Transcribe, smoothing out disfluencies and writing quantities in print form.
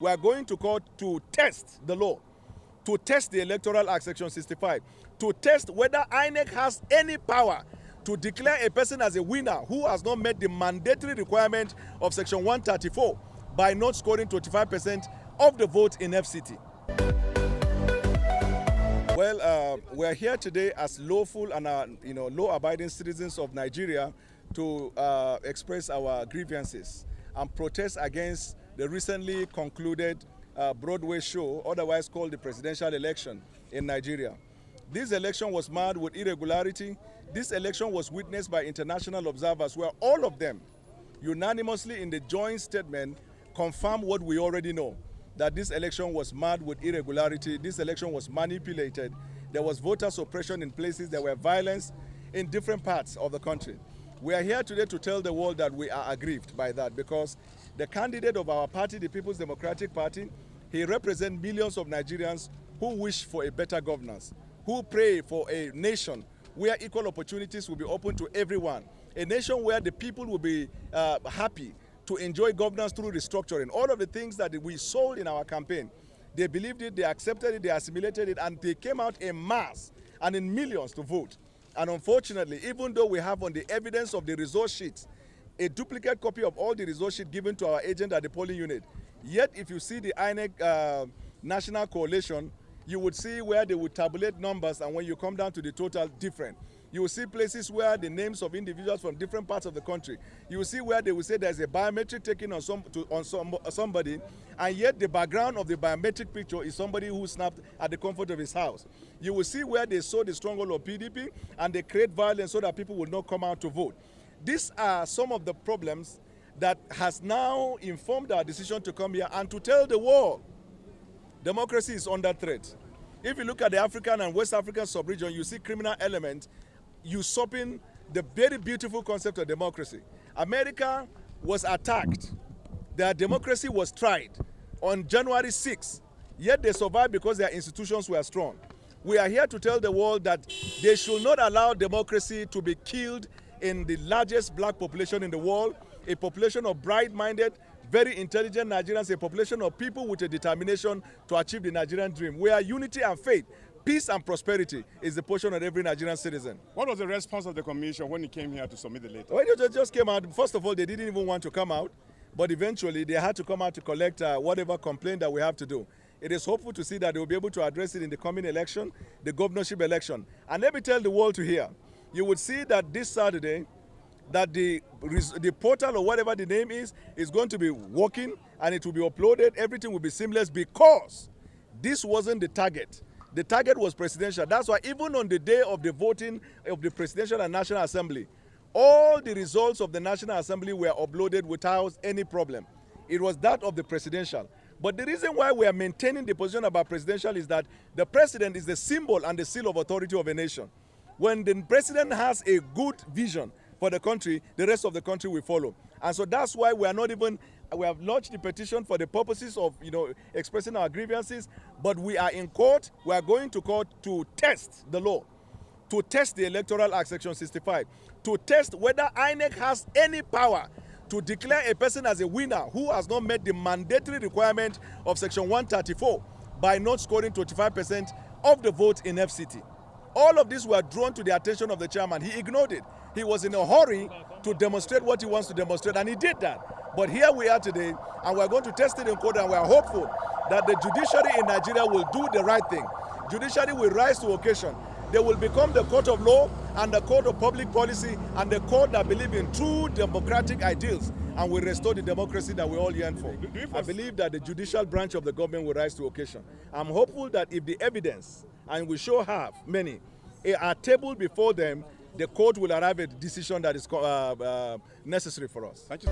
We are going to court to test the law, to test the Electoral Act, Section 65, to test whether INEC has any power to declare a person as a winner who has not met the mandatory requirement of Section 134 by not scoring 25% of the vote in FCT. Well, we are here today as lawful and law-abiding citizens of Nigeria to express our grievances and protest against the recently concluded Broadway show, otherwise called the presidential election in Nigeria. This election was marred with irregularity. This election was witnessed by international observers, where all of them unanimously in the joint statement confirmed what we already know, that this election was marred with irregularity. This election was manipulated. There was voter suppression in places. There were violence in different parts of the country. We are here today to tell the world that we are aggrieved by that, because the candidate of our party, the People's Democratic Party, he represents millions of Nigerians who wish for a better governance, who pray for a nation where equal opportunities will be open to everyone, a nation where the people will be happy to enjoy governance through restructuring. All of the things that we sold in our campaign, they believed it, they accepted it, they assimilated it, and they came out en masse and in millions to vote. And unfortunately, even though we have on the evidence of the result sheets a duplicate copy of all the result sheet given to our agent at the polling unit, yet if you see the INEC National Coalition, you would see where they would tabulate numbers, and when you come down to the total, different. You will see places where the names of individuals from different parts of the country. You will see where they will say there's a biometric taken on somebody, and yet the background of the biometric picture is somebody who snapped at the comfort of his house. You will see where they sow the stronghold of PDP and they create violence so that people will not come out to vote. These are some of the problems that has now informed our decision to come here and to tell the world democracy is under threat. If you look at the African and West African sub-region, you see criminal elements usurping the very beautiful concept of democracy. America was attacked. Their democracy was tried on January 6th, yet they survived because their institutions were strong. We are here to tell the world that they should not allow democracy to be killed in the largest black population in the world, a population of bright-minded, very intelligent Nigerians, a population of people with a determination to achieve the Nigerian dream, where unity and faith, peace and prosperity is the portion of every Nigerian citizen. What was the response of the commission when he came here to submit the letter? Well, they just came out. First of all, they didn't even want to come out, but eventually they had to come out to collect whatever complaint that we have to do. It is hopeful to see that they will be able to address it in the coming election, the governorship election. And let me tell the world to hear, you would see that this Saturday, that the portal or whatever the name is going to be working and it will be uploaded. Everything will be seamless, because this wasn't the target. The target was presidential. That's why even on the day of the voting of the Presidential and National Assembly, all the results of the National Assembly were uploaded without any problem. It was that of the presidential. But the reason why we are maintaining the position about presidential is that the president is the symbol and the seal of authority of a nation. When the president has a good vision for the country, the rest of the country will follow. And so that's why we have lodged the petition for the purposes of, expressing our grievances, but we are in court. We are going to court to test the law, to test the Electoral Act, Section 65, to test whether INEC has any power to declare a person as a winner who has not met the mandatory requirement of Section 134 by not scoring 25% of the vote in FCT. All of these were drawn to the attention of the chairman. He ignored it. He was in a hurry to demonstrate what he wants to demonstrate, and he did that. But here we are today, and we're going to test it in court, and we're hopeful that the judiciary in Nigeria will do the right thing. Judiciary will rise to occasion. They will become the court of law and the court of public policy and the court that believes in true democratic ideals and will restore the democracy that we all yearn for. I believe that the judicial branch of the government will rise to occasion. I'm hopeful that if the evidence, and we sure have many, are tabled before them, the court will arrive at a decision that is necessary for us. Thank you.